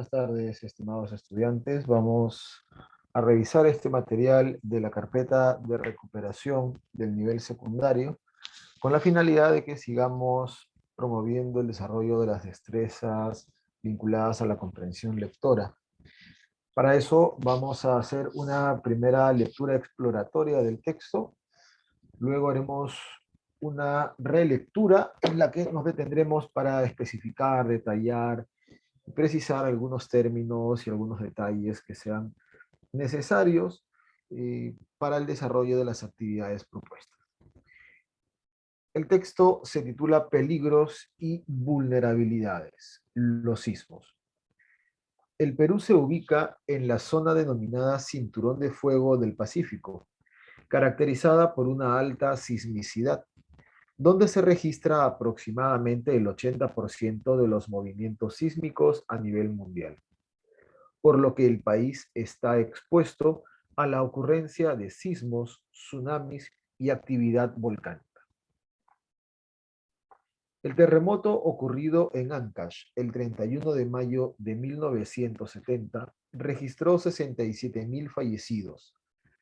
Buenas tardes, estimados estudiantes. Vamos a revisar este material de la carpeta de recuperación del nivel secundario con la finalidad de que sigamos promoviendo el desarrollo de las destrezas vinculadas a la comprensión lectora. Para eso vamos a hacer una primera lectura exploratoria del texto. Luego haremos una relectura en la que nos detendremos para especificar, detallar, precisar algunos términos y algunos detalles que sean necesarios para el desarrollo de las actividades propuestas. El texto se titula Peligros y vulnerabilidades, los sismos. El Perú se ubica en la zona denominada Cinturón de Fuego del Pacífico, caracterizada por una alta sismicidad, donde se registra aproximadamente el 80% de los movimientos sísmicos a nivel mundial, por lo que el país está expuesto a la ocurrencia de sismos, tsunamis y actividad volcánica. El terremoto ocurrido en Ancash el 31 de mayo de 1970 registró 67.000 fallecidos,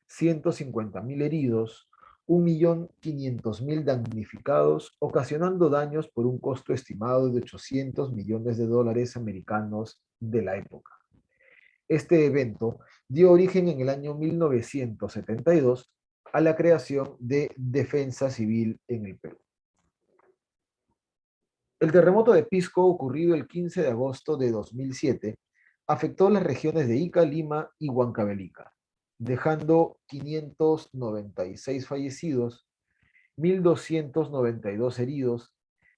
150.000 heridos, 1.500.000 damnificados, ocasionando daños por un costo estimado de 800 millones de dólares americanos de la época. Este evento dio origen en el año 1972 a la creación de Defensa Civil en el Perú. El terremoto de Pisco, ocurrido el 15 de agosto de 2007, afectó las regiones de Ica, Lima y Huancavelica, dejando 596 fallecidos, 1.292 heridos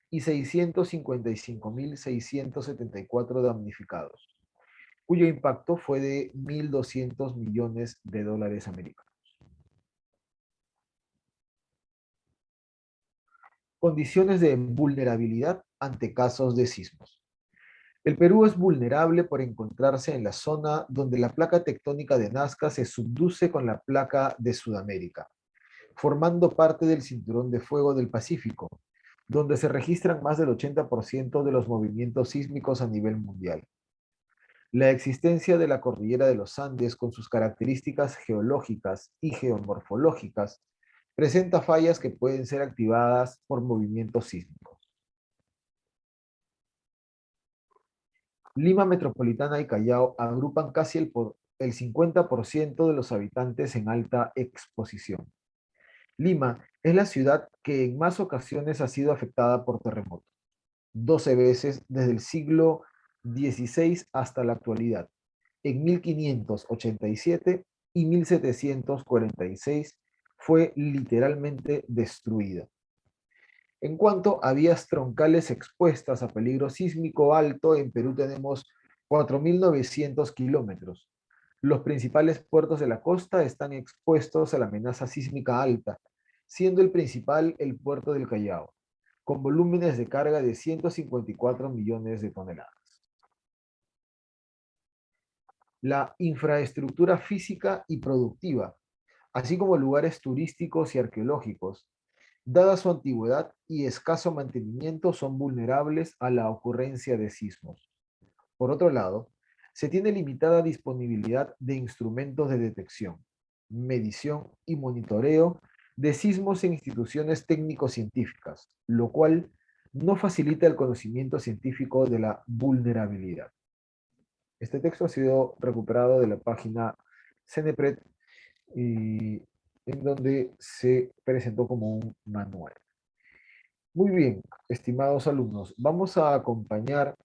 y 655.674 damnificados, cuyo impacto fue de 1.200 millones de dólares americanos. Condiciones de vulnerabilidad ante casos de sismos. El Perú es vulnerable por encontrarse en la zona donde la placa tectónica de Nazca se subduce con la placa de Sudamérica, formando parte del Cinturón de Fuego del Pacífico, donde se registran más del 80% de los movimientos sísmicos a nivel mundial. La existencia de la cordillera de los Andes, con sus características geológicas y geomorfológicas, presenta fallas que pueden ser activadas por movimientos sísmicos. Lima Metropolitana y Callao agrupan casi el 50% de los habitantes en alta exposición. Lima es la ciudad que en más ocasiones ha sido afectada por terremotos, 12 veces desde el siglo XVI hasta la actualidad. En 1587 y 1746 fue literalmente destruida. En cuanto a vías troncales expuestas a peligro sísmico alto, en Perú tenemos 4.900 kilómetros. Los principales puertos de la costa están expuestos a la amenaza sísmica alta, siendo el principal el puerto del Callao, con volúmenes de carga de 154 millones de toneladas. La infraestructura física y productiva, así como lugares turísticos y arqueológicos, dada su antigüedad y escaso mantenimiento, son vulnerables a la ocurrencia de sismos. Por otro lado, se tiene limitada disponibilidad de instrumentos de detección, medición y monitoreo de sismos en instituciones técnico-científicas, lo cual no facilita el conocimiento científico de la vulnerabilidad. Este texto ha sido recuperado de la página CENEPRED y en donde se presentó como un manual. Muy bien, estimados alumnos, vamos a acompañar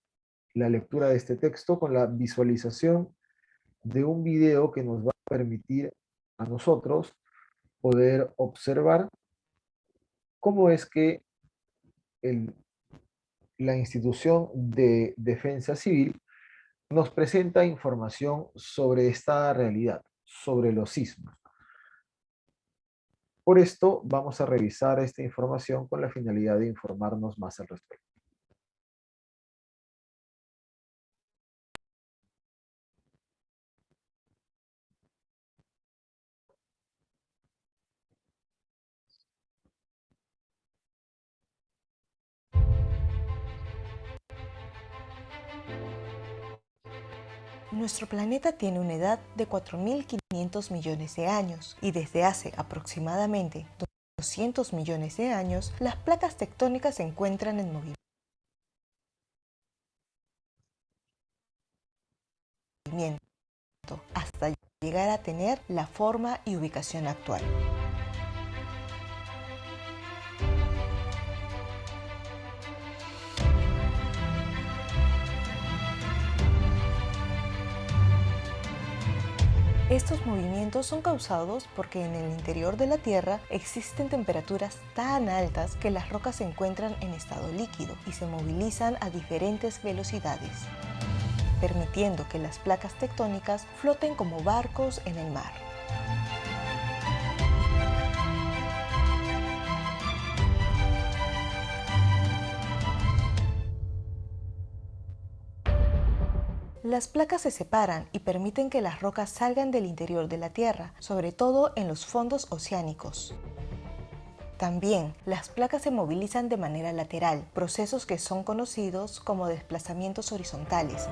la lectura de este texto con la visualización de un video que nos va a permitir a nosotros poder observar cómo es que el, la institución de defensa civil nos presenta información sobre esta realidad, sobre los sismos. Por esto, vamos a revisar esta información con la finalidad de informarnos más al respecto. Nuestro planeta tiene una edad de 4.500 millones de años y desde hace aproximadamente 200 millones de años, las placas tectónicas se encuentran en movimiento hasta llegar a tener la forma y ubicación actual. Estos movimientos son causados porque en el interior de la Tierra existen temperaturas tan altas que las rocas se encuentran en estado líquido y se movilizan a diferentes velocidades, permitiendo que las placas tectónicas floten como barcos en el mar. Las placas se separan y permiten que las rocas salgan del interior de la Tierra, sobre todo en los fondos oceánicos. También, las placas se movilizan de manera lateral, procesos que son conocidos como desplazamientos horizontales.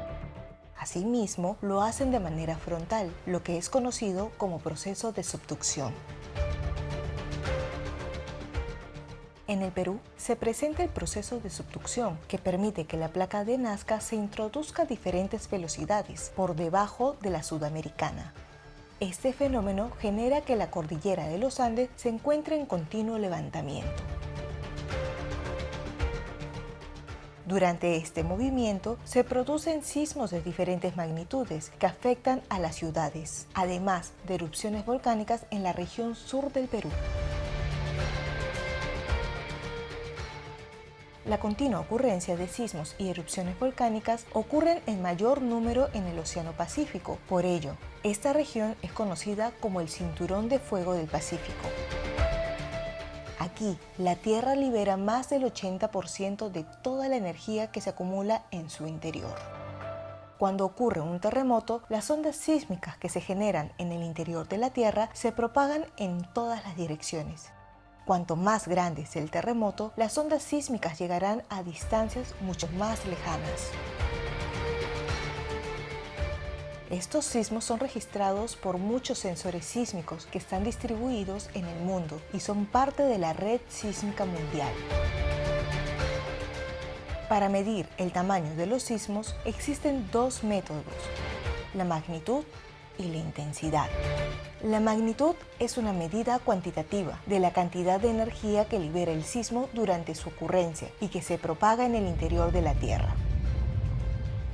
Asimismo, lo hacen de manera frontal, lo que es conocido como proceso de subducción. En el Perú se presenta el proceso de subducción, que permite que la placa de Nazca se introduzca a diferentes velocidades por debajo de la sudamericana. Este fenómeno genera que la cordillera de los Andes se encuentre en continuo levantamiento. Durante este movimiento se producen sismos de diferentes magnitudes que afectan a las ciudades, además de erupciones volcánicas en la región sur del Perú. La continua ocurrencia de sismos y erupciones volcánicas ocurren en mayor número en el Océano Pacífico. Por ello, esta región es conocida como el Cinturón de Fuego del Pacífico. Aquí, la Tierra libera más del 80% de toda la energía que se acumula en su interior. Cuando ocurre un terremoto, las ondas sísmicas que se generan en el interior de la Tierra se propagan en todas las direcciones. Cuanto más grande es el terremoto, las ondas sísmicas llegarán a distancias mucho más lejanas. Estos sismos son registrados por muchos sensores sísmicos que están distribuidos en el mundo y son parte de la red sísmica mundial. Para medir el tamaño de los sismos existen dos métodos: la magnitud y la intensidad. La magnitud es una medida cuantitativa de la cantidad de energía que libera el sismo durante su ocurrencia y que se propaga en el interior de la Tierra.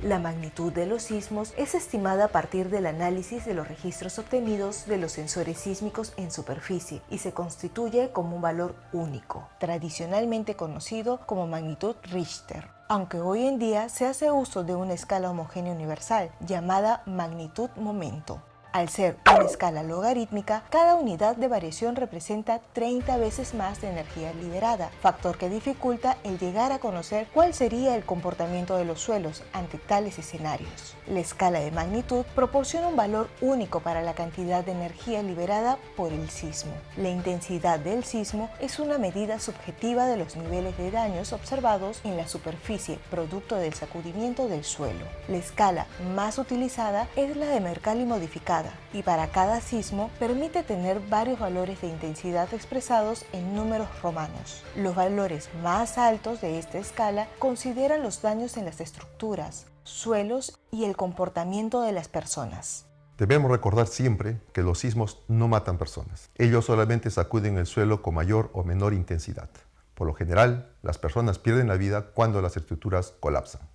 La magnitud de los sismos es estimada a partir del análisis de los registros obtenidos de los sensores sísmicos en superficie y se constituye como un valor único, tradicionalmente conocido como magnitud Richter, aunque hoy en día se hace uso de una escala homogénea universal llamada magnitud momento. Al ser una escala logarítmica, cada unidad de variación representa 30 veces más de energía liberada, factor que dificulta el llegar a conocer cuál sería el comportamiento de los suelos ante tales escenarios. La escala de magnitud proporciona un valor único para la cantidad de energía liberada por el sismo. La intensidad del sismo es una medida subjetiva de los niveles de daños observados en la superficie producto del sacudimiento del suelo. La escala más utilizada es la de Mercalli modificada, y para cada sismo permite tener varios valores de intensidad expresados en números romanos. Los valores más altos de esta escala consideran los daños en las estructuras, suelos y el comportamiento de las personas. Debemos recordar siempre que los sismos no matan personas. Ellos solamente sacuden el suelo con mayor o menor intensidad. Por lo general, las personas pierden la vida cuando las estructuras colapsan.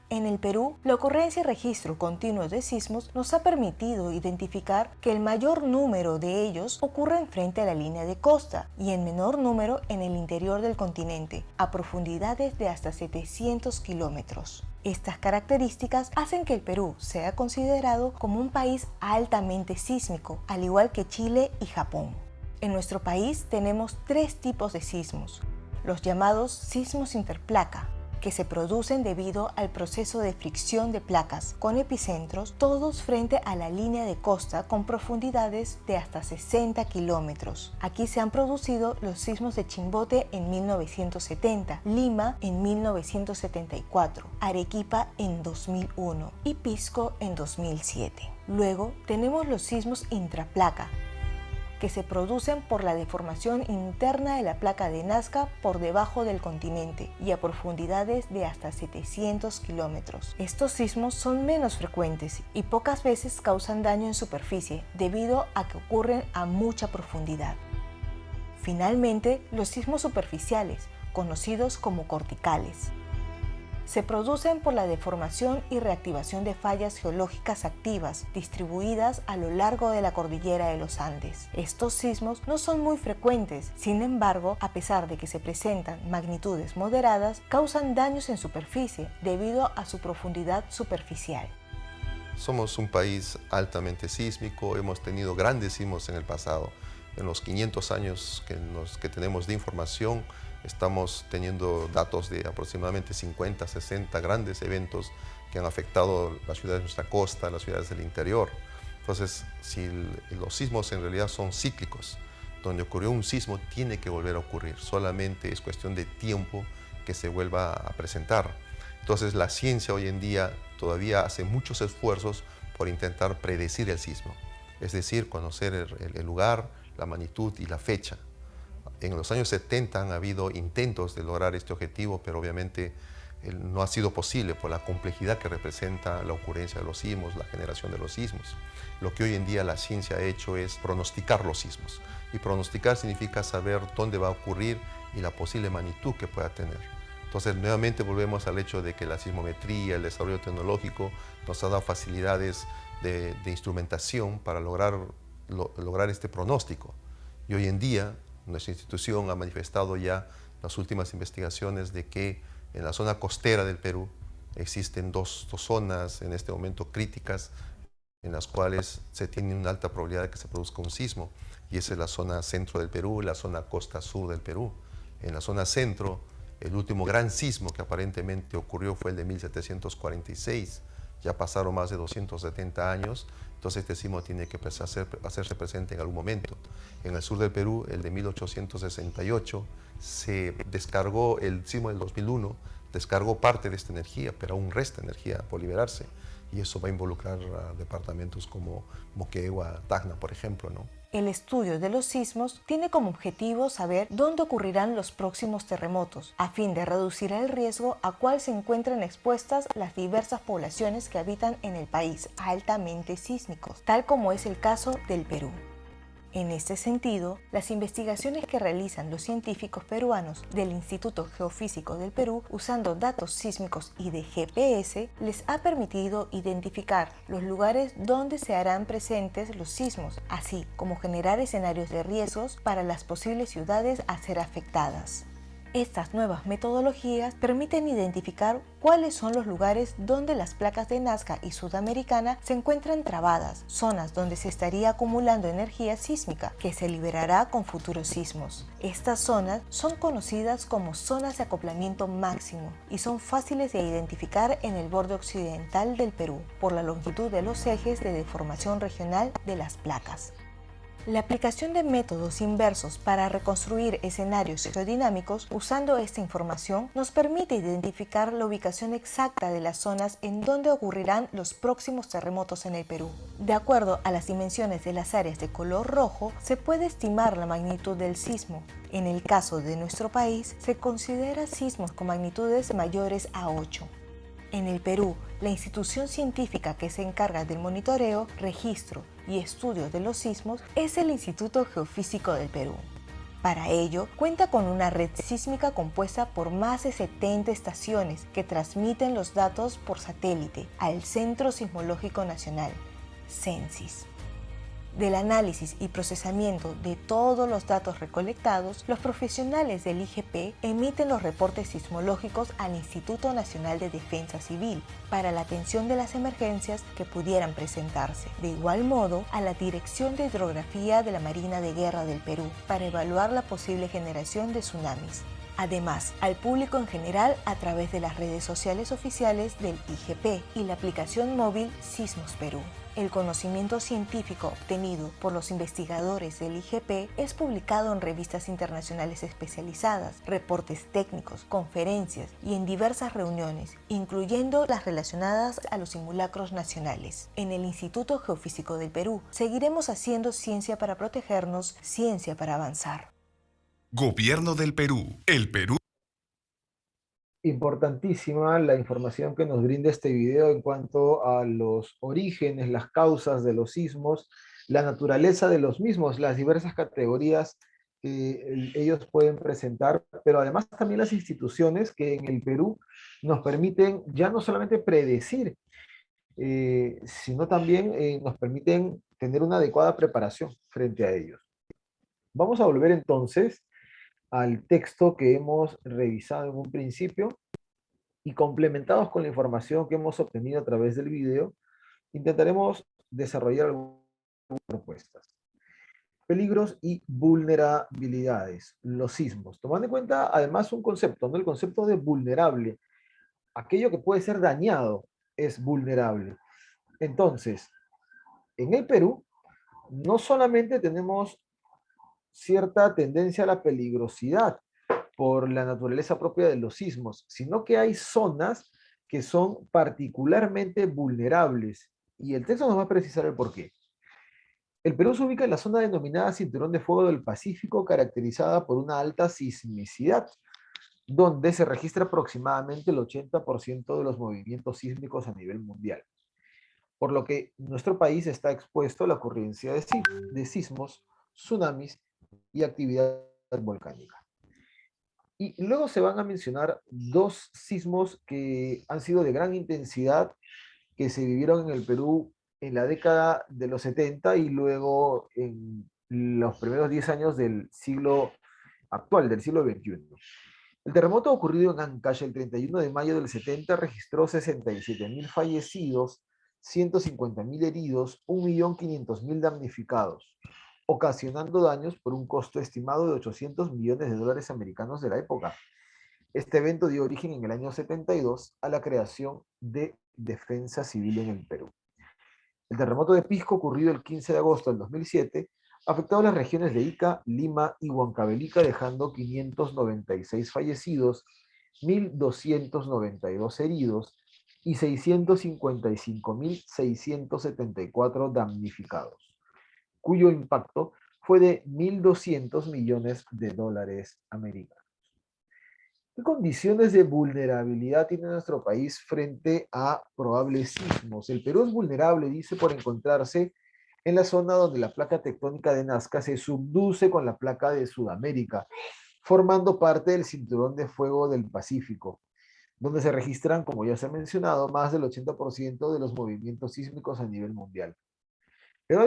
En el Perú, la ocurrencia y registro continuo de sismos nos ha permitido identificar que el mayor número de ellos ocurren frente a la línea de costa y en menor número en el interior del continente, a profundidades de hasta 700 kilómetros. Estas características hacen que el Perú sea considerado como un país altamente sísmico, al igual que Chile y Japón. En nuestro país tenemos tres tipos de sismos: los llamados sismos interplaca, que se producen debido al proceso de fricción de placas con epicentros, todos frente a la línea de costa con profundidades de hasta 60 kilómetros. Aquí se han producido los sismos de Chimbote en 1970, Lima en 1974, Arequipa en 2001 y Pisco en 2007. Luego tenemos los sismos intraplaca, que se producen por la deformación interna de la placa de Nazca por debajo del continente y a profundidades de hasta 700 kilómetros. Estos sismos son menos frecuentes y pocas veces causan daño en superficie debido a que ocurren a mucha profundidad. Finalmente, los sismos superficiales, conocidos como corticales, se producen por la deformación y reactivación de fallas geológicas activas distribuidas a lo largo de la cordillera de los Andes. Estos sismos no son muy frecuentes, sin embargo, a pesar de que se presentan magnitudes moderadas, causan daños en superficie debido a su profundidad superficial. Somos un país altamente sísmico, hemos tenido grandes sismos en el pasado. En los 500 años que tenemos de información, estamos teniendo datos de aproximadamente 50, 60 grandes eventos que han afectado las ciudades de nuestra costa, las ciudades del interior. Entonces, si los sismos en realidad son cíclicos, donde ocurrió un sismo tiene que volver a ocurrir, solamente es cuestión de tiempo que se vuelva a presentar. Entonces, la ciencia hoy en día todavía hace muchos esfuerzos por intentar predecir el sismo, es decir, conocer el lugar, la magnitud y la fecha. En los años 70 han habido intentos de lograr este objetivo, pero obviamente no ha sido posible por la complejidad que representa la ocurrencia de los sismos, la generación de los sismos. Lo que hoy en día la ciencia ha hecho es pronosticar los sismos. Y pronosticar significa saber dónde va a ocurrir y la posible magnitud que pueda tener. Entonces, nuevamente volvemos al hecho de que la sismometría, el desarrollo tecnológico nos ha dado facilidades de instrumentación para lograr este pronóstico. Y hoy en día, nuestra institución ha manifestado ya en las últimas investigaciones de que en la zona costera del Perú existen dos zonas en este momento críticas en las cuales se tiene una alta probabilidad de que se produzca un sismo, y esa es la zona centro del Perú y la zona costa sur del Perú. En la zona centro, el último gran sismo que aparentemente ocurrió fue el de 1746. Ya pasaron más de 270 años, entonces este sismo tiene que hacerse presente en algún momento. En el sur del Perú, el de 1868, se descargó el sismo del 2001, descargó parte de esta energía, pero aún resta energía por liberarse. Y eso va a involucrar a departamentos como Moquegua, Tacna, por ejemplo, ¿no? El estudio de los sismos tiene como objetivo saber dónde ocurrirán los próximos terremotos, a fin de reducir el riesgo a cual se encuentran expuestas las diversas poblaciones que habitan en el país altamente sísmicos, tal como es el caso del Perú. En este sentido, las investigaciones que realizan los científicos peruanos del Instituto Geofísico del Perú, usando datos sísmicos y de GPS, les ha permitido identificar los lugares donde se harán presentes los sismos, así como generar escenarios de riesgos para las posibles ciudades a ser afectadas. Estas nuevas metodologías permiten identificar cuáles son los lugares donde las placas de Nazca y Sudamericana se encuentran trabadas, zonas donde se estaría acumulando energía sísmica que se liberará con futuros sismos. Estas zonas son conocidas como zonas de acoplamiento máximo y son fáciles de identificar en el borde occidental del Perú por la longitud de los ejes de deformación regional de las placas. La aplicación de métodos inversos para reconstruir escenarios geodinámicos usando esta información nos permite identificar la ubicación exacta de las zonas en donde ocurrirán los próximos terremotos en el Perú. De acuerdo a las dimensiones de las áreas de color rojo, se puede estimar la magnitud del sismo. En el caso de nuestro país, se considera sismos con magnitudes mayores a 8. En el Perú, la institución científica que se encarga del monitoreo, registro y estudio de los sismos es el Instituto Geofísico del Perú. Para ello, cuenta con una red sísmica compuesta por más de 70 estaciones que transmiten los datos por satélite al Centro Sismológico Nacional, CENSIS. Del análisis y procesamiento de todos los datos recolectados, los profesionales del IGP emiten los reportes sismológicos al Instituto Nacional de Defensa Civil para la atención de las emergencias que pudieran presentarse. De igual modo, a la Dirección de Hidrografía de la Marina de Guerra del Perú para evaluar la posible generación de tsunamis. Además, al público en general a través de las redes sociales oficiales del IGP y la aplicación móvil Sismos Perú. El conocimiento científico obtenido por los investigadores del IGP es publicado en revistas internacionales especializadas, reportes técnicos, conferencias y en diversas reuniones, incluyendo las relacionadas a los simulacros nacionales. En el Instituto Geofísico del Perú seguiremos haciendo ciencia para protegernos, ciencia para avanzar. Gobierno del Perú. El Perú. Importantísima la información que nos brinda este video en cuanto a los orígenes, las causas de los sismos, la naturaleza de los mismos, las diversas categorías que ellos pueden presentar, pero además también las instituciones que en el Perú nos permiten ya no solamente predecir, sino también nos permiten tener una adecuada preparación frente a ellos. Vamos a volver entonces al texto que hemos revisado en un principio y complementados con la información que hemos obtenido a través del video, intentaremos desarrollar algunas propuestas. Peligros y vulnerabilidades, los sismos. Tomando en cuenta además un concepto, ¿no? El concepto de vulnerable. Aquello que puede ser dañado es vulnerable. Entonces, en el Perú, no solamente tenemos cierta tendencia a la peligrosidad por la naturaleza propia de los sismos, sino que hay zonas que son particularmente vulnerables. Y el texto nos va a precisar el porqué. El Perú se ubica en la zona denominada Cinturón de Fuego del Pacífico, caracterizada por una alta sismicidad, donde se registra aproximadamente el 80% de los movimientos sísmicos a nivel mundial. Por lo que nuestro país está expuesto a la ocurrencia de sismos, tsunamis y actividad volcánica. Y luego se van a mencionar dos sismos que han sido de gran intensidad, que se vivieron en el Perú en la década de los 70 y luego en los primeros 10 años del siglo actual, del siglo XXI. El terremoto ocurrido en Ancash el 31 de mayo del 70 registró 67.000 fallecidos, 150.000 heridos, 1.500.000 damnificados, ocasionando daños por un costo estimado de 800 millones de dólares americanos de la época. Este evento dio origen en el año 72 a la creación de Defensa Civil en el Perú. El terremoto de Pisco, ocurrido el 15 de agosto del 2007, afectó a las regiones de Ica, Lima y Huancavelica, dejando 596 fallecidos, 1.292 heridos y 655.674 damnificados, cuyo impacto fue de 1.200 millones de dólares americanos. ¿Qué condiciones de vulnerabilidad tiene nuestro país frente a probables sismos? El Perú es vulnerable, dice, por encontrarse en la zona donde la placa tectónica de Nazca se subduce con la placa de Sudamérica, formando parte del cinturón de fuego del Pacífico, donde se registran, como ya se ha mencionado, más del 80% de los movimientos sísmicos a nivel mundial. Pero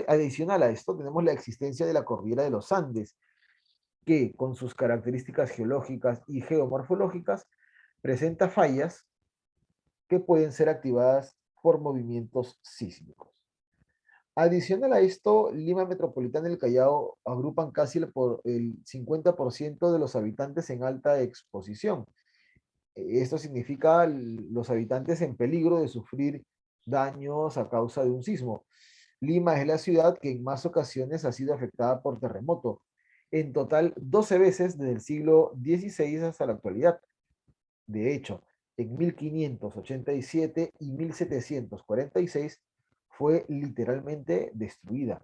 adicional a esto, tenemos la existencia de la cordillera de los Andes, que con sus características geológicas y geomorfológicas presenta fallas que pueden ser activadas por movimientos sísmicos. Adicional a esto, Lima Metropolitana y el Callao agrupan casi por el 50% de los habitantes en alta exposición. Esto significa los habitantes en peligro de sufrir daños a causa de un sismo. Lima es la ciudad que en más ocasiones ha sido afectada por terremoto, en total 12 veces desde el siglo XVI hasta la actualidad. De hecho, en 1587 y 1746 fue literalmente destruida.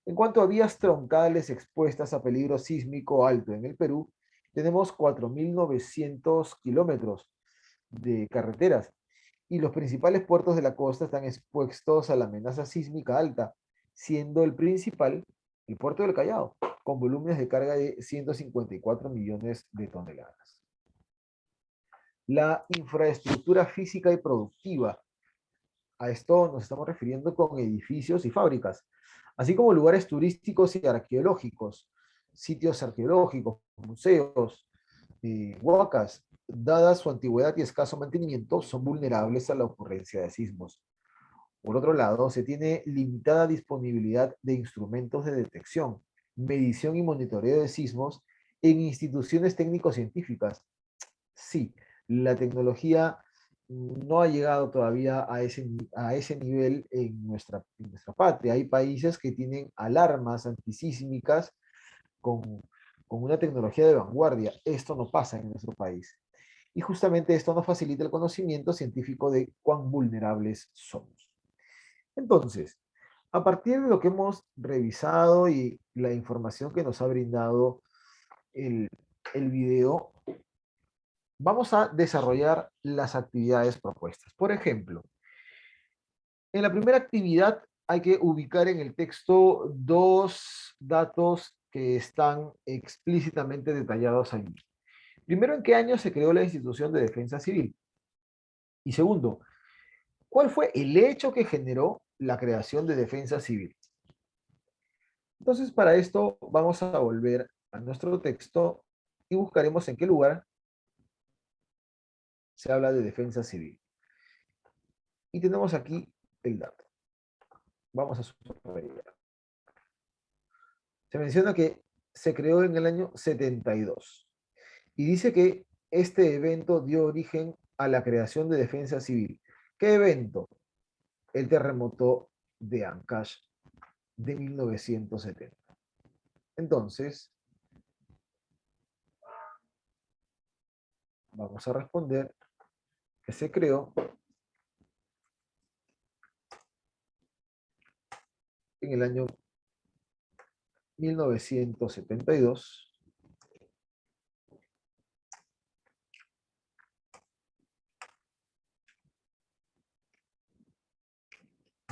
En cuanto a vías troncales expuestas a peligro sísmico alto en el Perú, tenemos 4.900 kilómetros de carreteras y los principales puertos de la costa están expuestos a la amenaza sísmica alta, siendo el principal el puerto del Callao, con volúmenes de carga de 154 millones de toneladas. La infraestructura física y productiva. A esto nos estamos refiriendo con edificios y fábricas, así como lugares turísticos y arqueológicos, sitios arqueológicos, museos, huacas, dada su antigüedad y escaso mantenimiento, son vulnerables a la ocurrencia de sismos. Por otro lado, se tiene limitada disponibilidad de instrumentos de detección, medición y monitoreo de sismos en instituciones técnico-científicas. Sí, la tecnología no ha llegado todavía a ese nivel en nuestra patria. Hay países que tienen alarmas antisísmicas con, con una tecnología de vanguardia. Esto no pasa en nuestro país. Y justamente esto nos facilita el conocimiento científico de cuán vulnerables somos. Entonces, a partir de lo que hemos revisado y la información que nos ha brindado el, el video, vamos a desarrollar las actividades propuestas. Por ejemplo, en la primera actividad hay que ubicar en el texto dos datos que están explícitamente detallados allí. Primero, ¿en qué año se creó la institución de defensa civil? Y segundo, ¿cuál fue el hecho que generó la creación de defensa civil? Entonces, para esto vamos a volver a nuestro texto y buscaremos en qué lugar se habla de defensa civil. Y tenemos aquí el dato. Vamos a subrayar. Se menciona que se creó en el año 72 y dice que este evento dio origen a la creación de defensa civil. ¿Qué evento? El terremoto de Ancash de 1970. Entonces, vamos a responder que se creó en el año 1972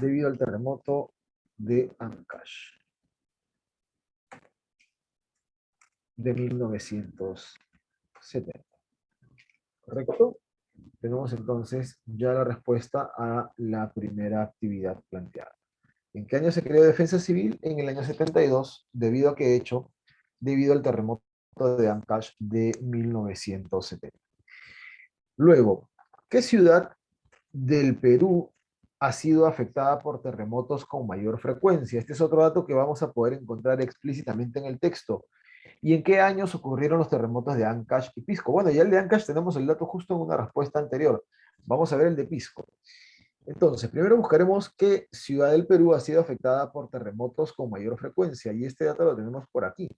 debido al terremoto de Ancash de 1970. ¿Correcto? Tenemos entonces ya la respuesta a la primera actividad planteada. ¿En qué año se creó Defensa Civil? En el año 72, debido a qué hecho, debido al terremoto de Ancash de 1970. Luego, ¿qué ciudad del Perú ha sido afectada por terremotos con mayor frecuencia? Este es otro dato que vamos a poder encontrar explícitamente en el texto. ¿Y en qué años ocurrieron los terremotos de Ancash y Pisco? Bueno, ya el de Ancash tenemos el dato justo en una respuesta anterior. Vamos a ver el de Pisco. Entonces, primero buscaremos qué ciudad del Perú ha sido afectada por terremotos con mayor frecuencia. Y este dato lo tenemos por aquí.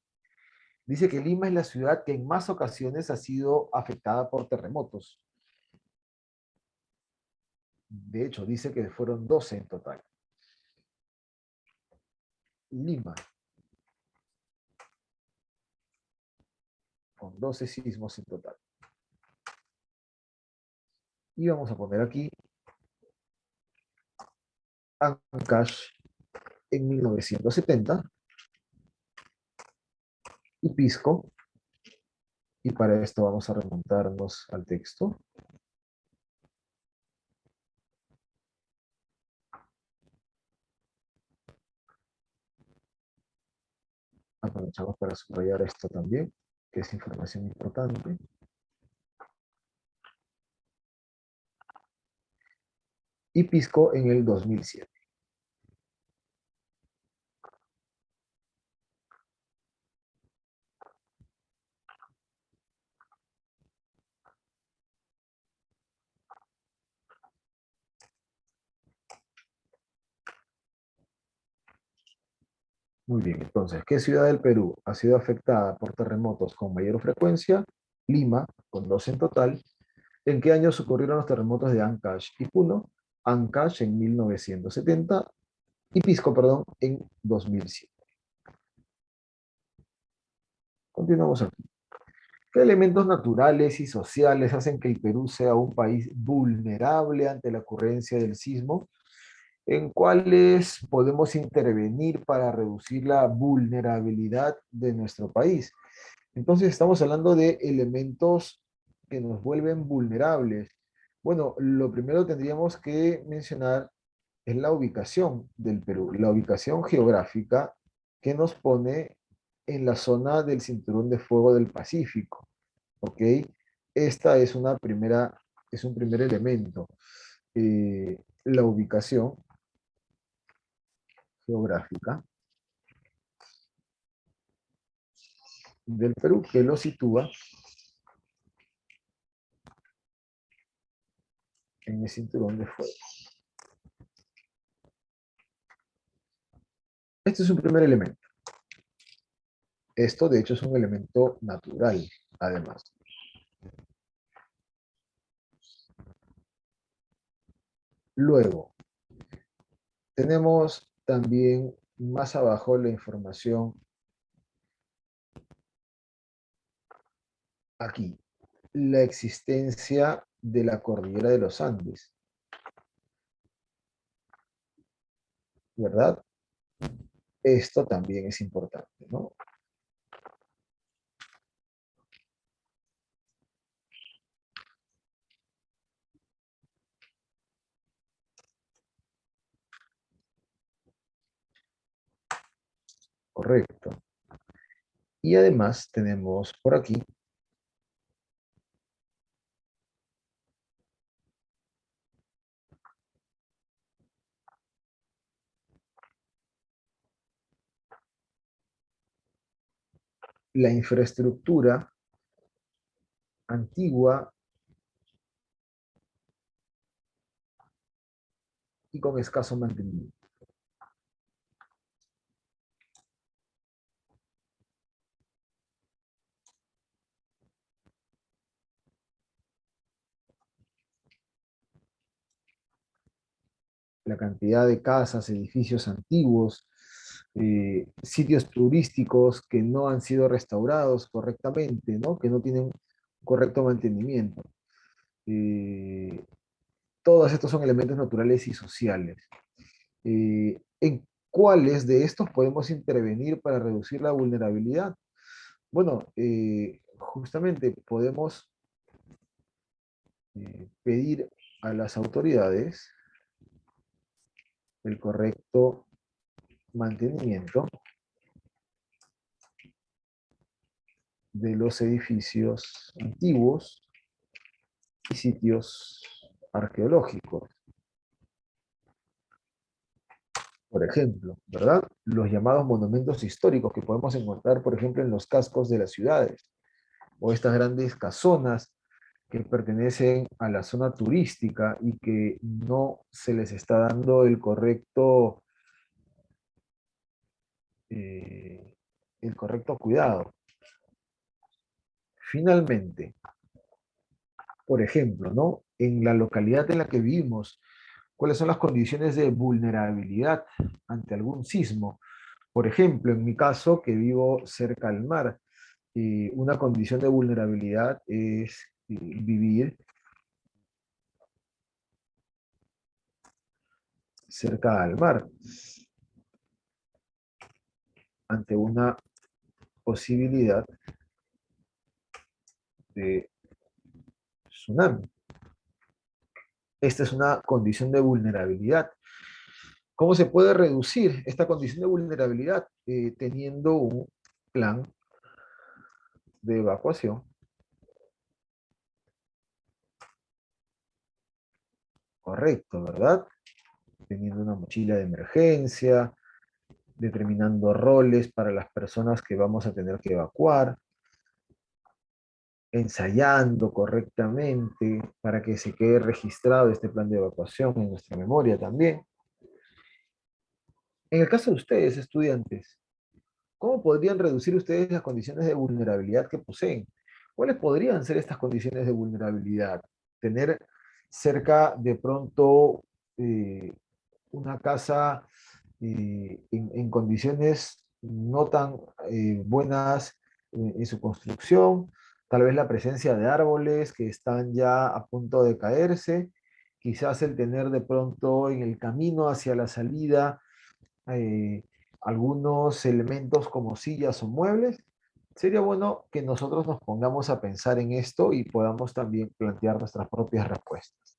Dice que Lima es la ciudad que en más ocasiones ha sido afectada por terremotos. De hecho, dice que fueron 12 en total. Lima, con 12 sismos en total. Y vamos a poner aquí Ancash en 1970 y Pisco. Y para esto vamos a remontarnos al texto. Aprovechamos para subrayar esto también, que es información importante. Y Pisco en el 2007. Muy bien, entonces, ¿qué ciudad del Perú ha sido afectada por terremotos con mayor frecuencia? Lima, con 2 en total. ¿En qué años ocurrieron los terremotos de Ancash y Puno? Ancash en 1970 y Pisco, perdón, en 2007. Continuamos aquí. ¿Qué elementos naturales y sociales hacen que el Perú sea un país vulnerable ante la ocurrencia del sismo? ¿En cuáles podemos intervenir para reducir la vulnerabilidad de nuestro país? Entonces estamos hablando de elementos que nos vuelven vulnerables. Bueno, lo primero tendríamos que mencionar es la ubicación del Perú, la ubicación geográfica que nos pone en la zona del cinturón de fuego del Pacífico, ¿ok? Esta es es un primer elemento. La ubicación geográfica del Perú, que lo sitúa en el cinturón de fuego. Este es un primer elemento. Esto, de hecho, es un elemento natural, además. Luego, tenemos también más abajo la información aquí, la existencia de la cordillera de los Andes, ¿verdad? Esto también es importante, ¿no? Correcto. Y además tenemos por aquí la infraestructura antigua y con escaso mantenimiento. La cantidad de casas, edificios antiguos, sitios turísticos que no han sido restaurados correctamente, ¿no? Que no tienen correcto mantenimiento. Eh, Todos estos son elementos naturales y sociales. ¿En cuáles de estos podemos intervenir para reducir la vulnerabilidad? Bueno, justamente podemos pedir a las autoridades el correcto mantenimiento de los edificios antiguos y sitios arqueológicos. Por ejemplo, ¿verdad? Los llamados monumentos históricos que podemos encontrar, por ejemplo, en los cascos de las ciudades, o estas grandes casonas que pertenecen a la zona turística y que no se les está dando eh, el correcto cuidado. Finalmente, por ejemplo, ¿no? En la localidad en la que vivimos, ¿cuáles son las condiciones de vulnerabilidad ante algún sismo? Por ejemplo, en mi caso, que vivo cerca al mar, una condición de vulnerabilidad es vivir cerca al mar ante una posibilidad de tsunami. Esta es una condición de vulnerabilidad. ¿Cómo se puede reducir esta condición de vulnerabilidad? Teniendo un plan de evacuación correcto, ¿verdad? Teniendo una mochila de emergencia, determinando roles para las personas que vamos a tener que evacuar, ensayando correctamente para que se quede registrado este plan de evacuación en nuestra memoria también. En el caso de ustedes, estudiantes, ¿cómo podrían reducir ustedes las condiciones de vulnerabilidad que poseen? ¿Cuáles podrían ser estas condiciones de vulnerabilidad? Tener cerca de pronto una casa en condiciones no tan buenas en su construcción, tal vez la presencia de árboles que están ya a punto de caerse, quizás el tener de pronto en el camino hacia la salida eh, algunos elementos como sillas o muebles. Sería bueno que nosotros nos pongamos a pensar en esto y podamos también plantear nuestras propias respuestas.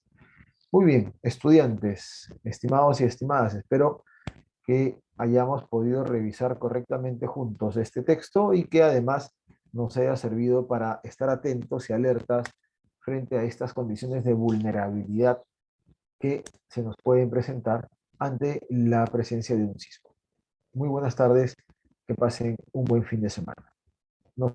Muy bien, estudiantes, estimados y estimadas, espero que hayamos podido revisar correctamente juntos este texto y que además nos haya servido para estar atentos y alertas frente a estas condiciones de vulnerabilidad que se nos pueden presentar ante la presencia de un sismo. Muy buenas tardes, que pasen un buen fin de semana. Nos